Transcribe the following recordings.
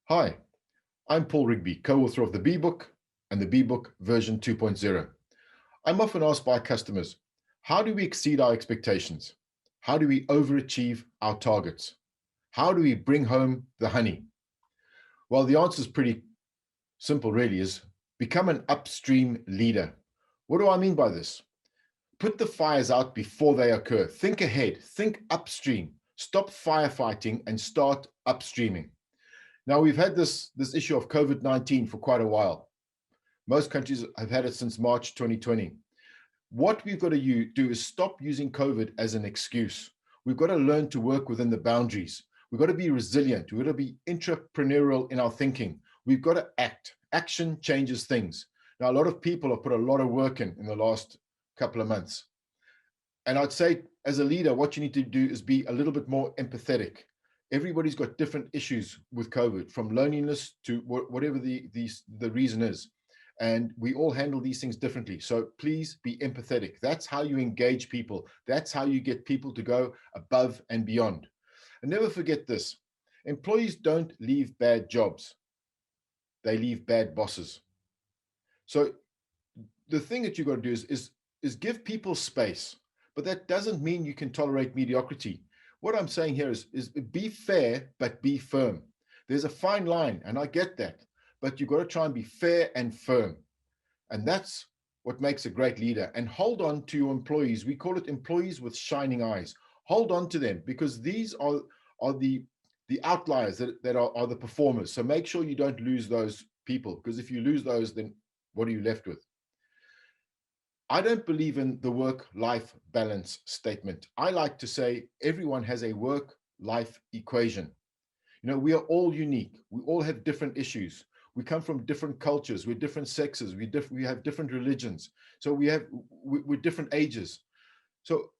Hi, I'm Paul Rigby, co-author of the B-Book and the B-Book version 2.0. I'm often asked by customers, how do we exceed our expectations? How do we overachieve our targets? How do we bring home the honey? Well, the answer is pretty simple, really, is become an upstream leader. What do I mean by this? Put the fires out before they occur. Think ahead, think upstream. Stop firefighting and start upstreaming. Now, we've had this issue of COVID-19 for quite a while. Most countries have had it since March 2020. What we've got to do is stop using COVID as an excuse. We've got to learn to work within the boundaries. We've got to be resilient. We've got to be entrepreneurial in our thinking. We've got to act. Action changes things. Now, a lot of people have put a lot of work in the last couple of months. And I'd say, as a leader, what you need to do is be a little bit more empathetic. Everybody's got different issues with COVID, from loneliness to whatever the reason is. And we all handle these things differently. So please be empathetic. That's how you engage people. That's how you get people to go above and beyond. And never forget this. Employees don't leave bad jobs. They leave bad bosses. So the thing that you've got to do is give people space. But that doesn't mean you can tolerate mediocrity. What I'm saying here is be fair, but be firm. There's a fine line, and I get that. But you've got to try and be fair and firm. And that's what makes a great leader. And hold on to your employees. We call it employees with shining eyes. Hold on to them, because these are the outliers that are the performers. So make sure you don't lose those people, because if you lose those, then what are you left with? I don't believe in the work-life balance statement. I like to say everyone has a work-life equation. You know, we are all unique. We all have different issues. We come from different cultures. We're different sexes. We have different religions. So we're different ages. So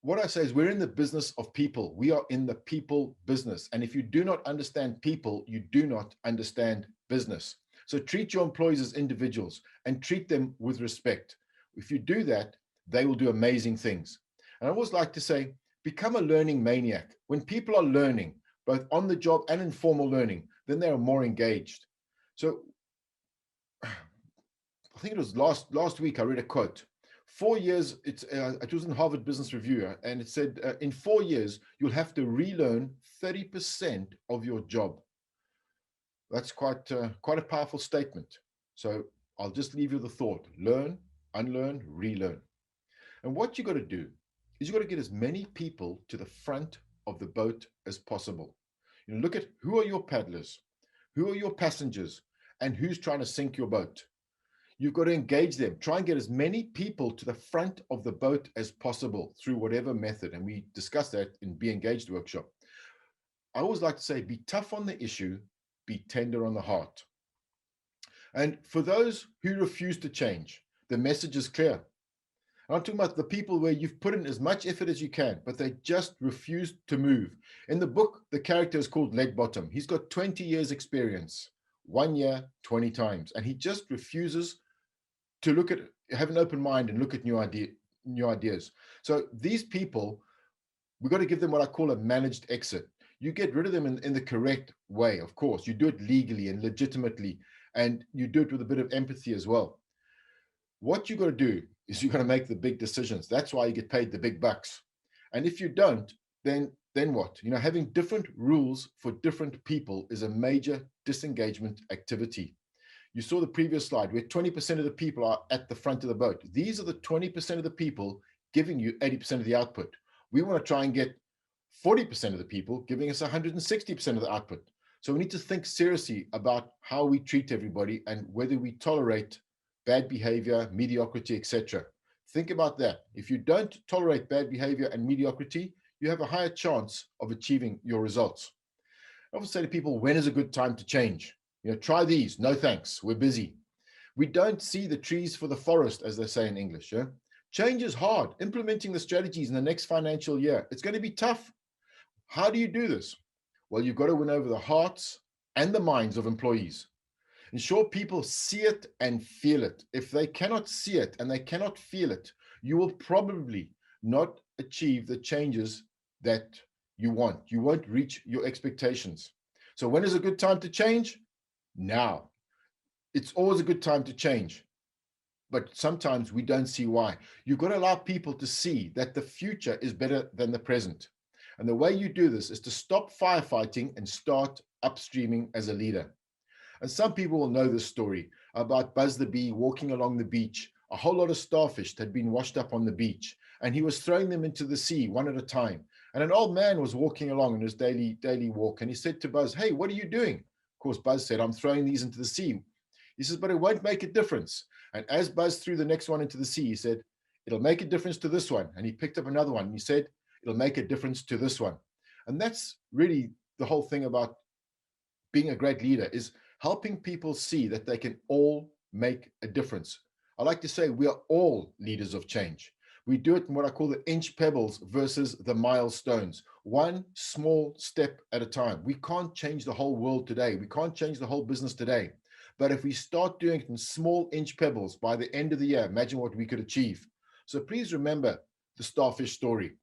what I say is we're in the business of people. We are in the people business. And if you do not understand people, you do not understand business. So treat your employees as individuals and treat them with respect. If you do that, they will do amazing things. And I always like to say, become a learning maniac. When people are learning, both on the job and informal learning, then they are more engaged. So I think it was last week I read a quote. 4 years, it was in Harvard Business Review, and it said, in 4 years, you'll have to relearn 30% of your job. That's quite a powerful statement. So I'll just leave you the thought: learn, unlearn, relearn. And what you got to do is you got to get as many people to the front of the boat as possible. You know, look at who are your paddlers, who are your passengers, and who's trying to sink your boat. You've got to engage them. Try and get as many people to the front of the boat as possible through whatever method. And we discussed that in Be Engaged workshop. I always like to say, be tough on the issue, be tender on the heart. And for those who refuse to change, the message is clear. And I'm talking about the people where you've put in as much effort as you can, but they just refuse to move. In the book, the character is called Leg Bottom. He's got 20 years experience, 1 year, 20 times. And he just refuses to have an open mind and look at new ideas. So these people, we've got to give them what I call a managed exit. You get rid of them in the correct way, of course. You do it legally and legitimately, and you do it with a bit of empathy as well. What you got to do is you got to make the big decisions. That's why you get paid the big bucks. And if you don't, then what? You know, having different rules for different people is a major disengagement activity. You saw the previous slide where 20% of the people are at the front of the boat. These are the 20% of the people giving you 80% of the output. We want to try and get 40% of the people giving us 160% of the output. So we need to think seriously about how we treat everybody and whether we tolerate bad behavior, mediocrity, etc. Think about that. If you don't tolerate bad behavior and mediocrity, you have a higher chance of achieving your results. I often say to people, when is a good time to change? You know, try these. No thanks. We're busy. We don't see the trees for the forest, as they say in English. Yeah? Change is hard. Implementing the strategies in the next financial year, it's going to be tough. How do you do this? Well, you've got to win over the hearts and the minds of employees. Ensure people see it and feel it. If they cannot see it and they cannot feel it, you will probably not achieve the changes that you want. You won't reach your expectations. So when is a good time to change? Now. It's always a good time to change. But sometimes we don't see why. You've got to allow people to see that the future is better than the present. And the way you do this is to stop firefighting and start upstreaming as a leader. And some people will know this story about Buzz the Bee walking along the beach. A whole lot of starfish had been washed up on the beach, and he was throwing them into the sea one at a time. And an old man was walking along on his daily walk, and he said to Buzz, "Hey, what are you doing?" Of course, Buzz said, "I'm throwing these into the sea." He says, "But it won't make a difference." And as Buzz threw the next one into the sea, he said, "It'll make a difference to this one." And he picked up another one, and he said, "It'll make a difference to this one." And that's really the whole thing about being a great leader, is helping people see that they can all make a difference. I like to say we are all leaders of change. We do it in what I call the inch pebbles versus the milestones, one small step at a time. We can't change the whole world today. We can't change the whole business today. But if we start doing it in small inch pebbles, by the end of the year, imagine what we could achieve. So please remember the starfish story.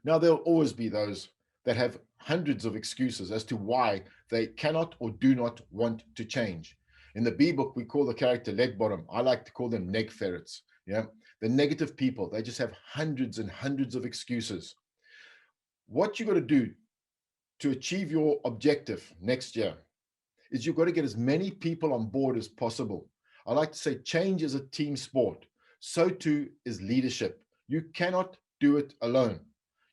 Now, there'll always be those that have hundreds of excuses as to why they cannot or do not want to change. In the B book, we call the character leg bottom. I like to call them neg ferrets. Yeah, the negative people, they just have hundreds and hundreds of excuses. What you got to do to achieve your objective next year is you've got to get as many people on board as possible. I like to say change is a team sport. So too is leadership. You cannot do it alone.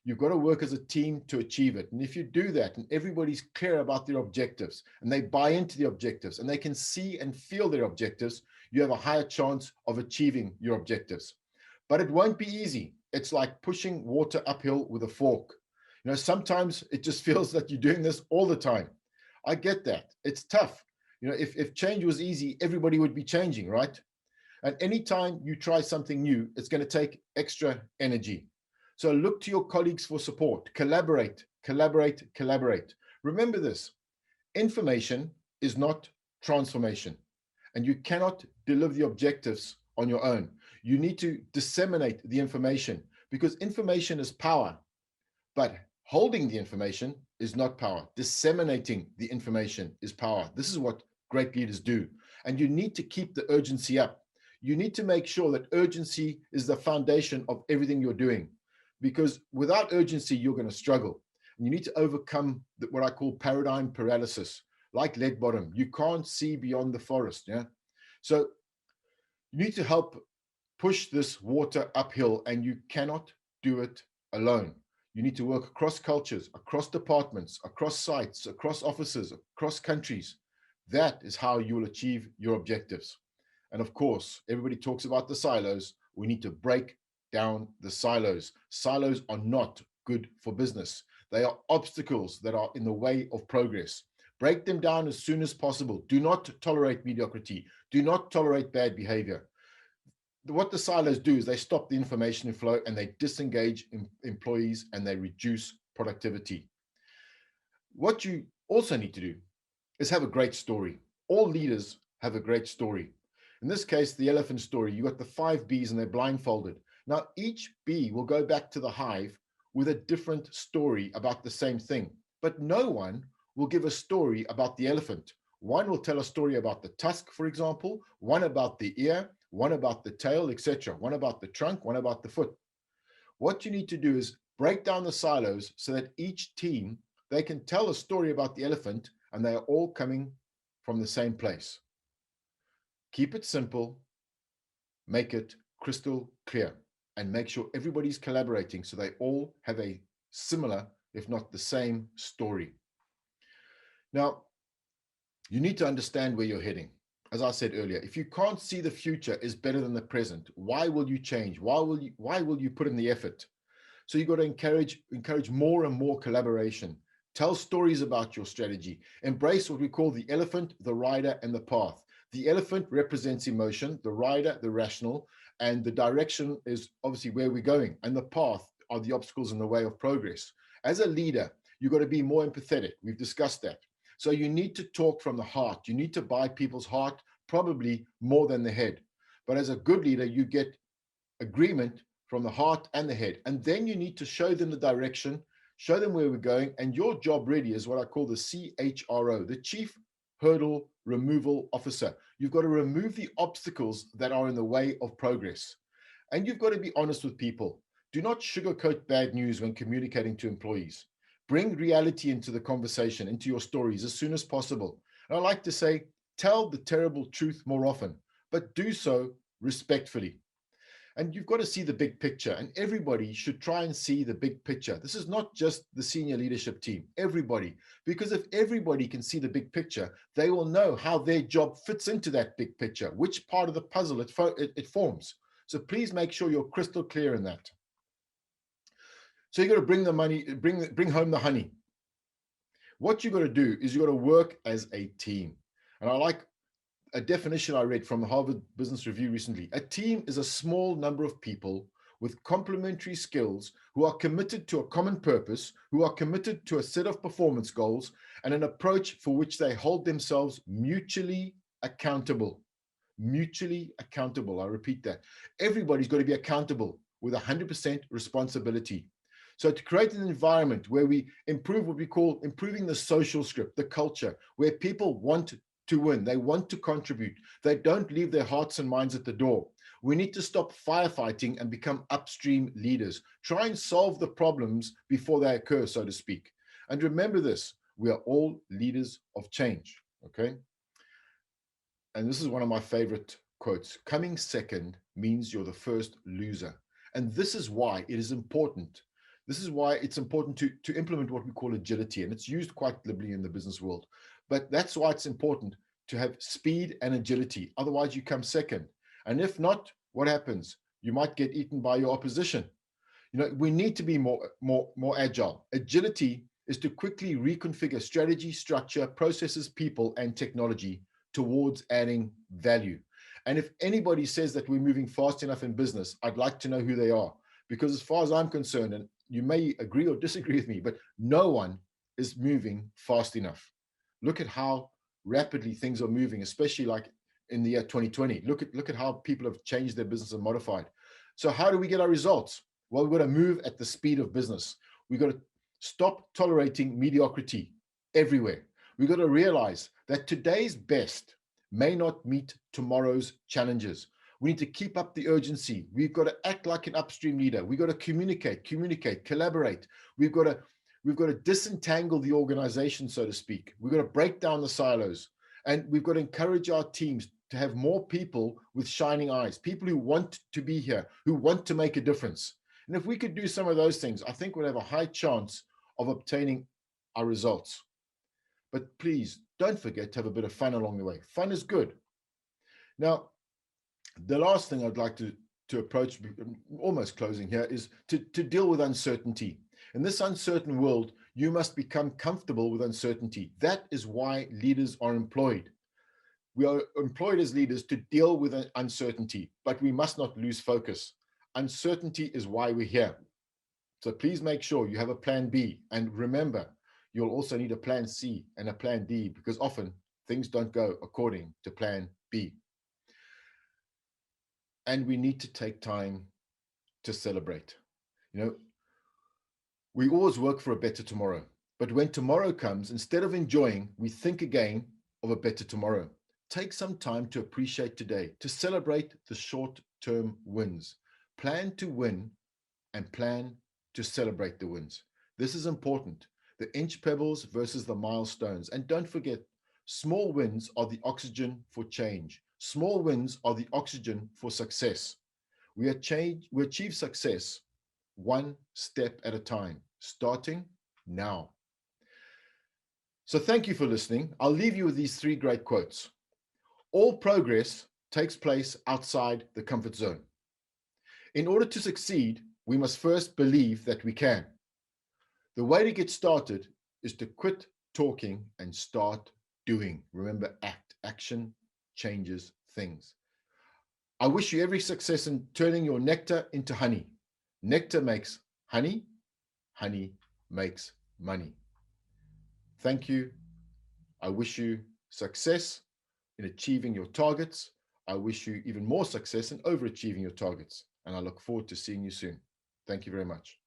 You've got to work as a team to achieve it. And if you do that and everybody's clear about their objectives and they buy into the objectives and they can see and feel their objectives, you have a higher chance of achieving your objectives. But it won't be easy. It's like pushing water uphill with a fork. You know, sometimes it just feels that you're doing this all the time. I get that. It's tough. You know, if change was easy, everybody would be changing, right? And anytime you try something new, it's going to take extra energy. So look to your colleagues for support. Collaborate, collaborate, collaborate. Remember this, information is not transformation, and you cannot deliver the objectives on your own. You need to disseminate the information, because information is power, but holding the information is not power. Disseminating the information is power. This is what great leaders do. And you need to keep the urgency up. You need to make sure that urgency is the foundation of everything you're doing, because without urgency, you're going to struggle. And you need to overcome what I call paradigm paralysis, like lead bottom. You can't see beyond the forest. Yeah. So you need to help push this water uphill, and you cannot do it alone. You need to work across cultures, across departments, across sites, across offices, across countries. That is how you will achieve your objectives. And of course, everybody talks about the silos. We need to break down the silos. Silos are not good for business. They are obstacles that are in the way of progress. Break them down as soon as possible. Do not tolerate mediocrity. Do not tolerate bad behavior. What the silos do is they stop the information flow and they disengage employees and they reduce productivity. What you also need to do is have a great story. All leaders have a great story. In this case, the elephant story, you got the 5 bees and they're blindfolded. Now, each bee will go back to the hive with a different story about the same thing, but no one will give a story about the elephant. One will tell a story about the tusk, for example, one about the ear, one about the tail, etc., one about the trunk, one about the foot. What you need to do is break down the silos so that each team, they can tell a story about the elephant and they are all coming from the same place. Keep it simple, make it crystal clear, and make sure everybody's collaborating so they all have a similar, if not the same, story. Now, you need to understand where you're heading. As I said earlier, if you can't see the future is better than the present, why will you change? Why will you put in the effort? So you've got to encourage more and more collaboration. Tell stories about your strategy. Embrace what we call the elephant, the rider, and the path. The elephant represents emotion, the rider, the rational, and the direction is obviously where we're going. And the path are the obstacles in the way of progress. As a leader, you've got to be more empathetic. We've discussed that. So you need to talk from the heart. You need to buy people's heart, probably more than the head. But as a good leader, you get agreement from the heart and the head. And then you need to show them the direction show them where we're going, and your job really is what I call the CHRO, the Chief Hurdle Removal Officer. You've got to remove the obstacles that are in the way of progress. And you've got to be honest with people. Do not sugarcoat bad news when communicating to employees. Bring reality into the conversation, into your stories as soon as possible. And I like to say, tell the terrible truth more often, but do so respectfully. And you've got to see the big picture, and everybody should try and see the big picture. This is not just the senior leadership team, everybody, because if everybody can see the big picture, they will know how their job fits into that big picture, which part of the puzzle it forms. So please make sure you're crystal clear in that. So you've got to bring the money, bring home the honey. What you've got to do is you've got to work as a team. And I like a definition I read from the Harvard Business Review recently. A team is a small number of people with complementary skills who are committed to a common purpose, who are committed to a set of performance goals, and an approach for which they hold themselves mutually accountable. Mutually accountable. I repeat that. Everybody's got to be accountable with 100% responsibility. So to create an environment where we improve what we call improving the social script, the culture, where people want to win, they want to contribute, they don't leave their hearts and minds at the door. We need to stop firefighting and become upstream leaders. Try and solve the problems before they occur, so to speak. And remember this, we are all leaders of change, okay? And this is one of my favorite quotes. Coming second means you're the first loser. And this is why it is important. This is why it's important to implement what we call agility. And it's used quite liberally in the business world. But that's why it's important to have speed and agility. Otherwise, you come second. And if not, what happens? You might get eaten by your opposition. You know, we need to be more agile. Agility is to quickly reconfigure strategy, structure, processes, people, and technology towards adding value. And if anybody says that we're moving fast enough in business, I'd like to know who they are. Because as far as I'm concerned, and you may agree or disagree with me, but no one is moving fast enough. Look at how rapidly things are moving, especially like in the year 2020. Look at how people have changed their business and modified. So how do we get our results? Well, we've got to move at the speed of business. We've got to stop tolerating mediocrity everywhere. We've got to realize that today's best may not meet tomorrow's challenges. We need to keep up the urgency. We've got to act like an upstream leader. We've got to communicate, collaborate. We've got to disentangle the organization, so to speak. We've got to break down the silos. And we've got to encourage our teams to have more people with shining eyes, people who want to be here, who want to make a difference. And if we could do some of those things, I think we'll have a high chance of obtaining our results. But please don't forget to have a bit of fun along the way. Fun is good. Now, the last thing I'd like to approach, almost closing here, is to deal with uncertainty. In this uncertain world, you must become comfortable with uncertainty. That is why leaders are employed. We are employed as leaders to deal with uncertainty, but we must not lose focus. Uncertainty is why we're here. So please make sure you have a plan B. And remember, you'll also need a plan C and a plan D, because often things don't go according to plan B. And we need to take time to celebrate. You know, we always work for a better tomorrow. But when tomorrow comes, instead of enjoying, we think again of a better tomorrow. Take some time to appreciate today, to celebrate the short-term wins. Plan to win and plan to celebrate the wins. This is important. The inch pebbles versus the milestones. And don't forget, small wins are the oxygen for change. Small wins are the oxygen for success. We achieve success one step at a time, starting now. So thank you for listening. I'll leave you with these three great quotes. All progress takes place outside the comfort zone. In order to succeed, we must first believe that we can. The way to get started is to quit talking and start doing. Remember, act. Action changes things. I wish you every success in turning your nectar into honey. Nectar makes honey. Honey makes money. Thank you. I wish you success in achieving your targets. I wish you even more success in overachieving your targets. And I look forward to seeing you soon. Thank you very much.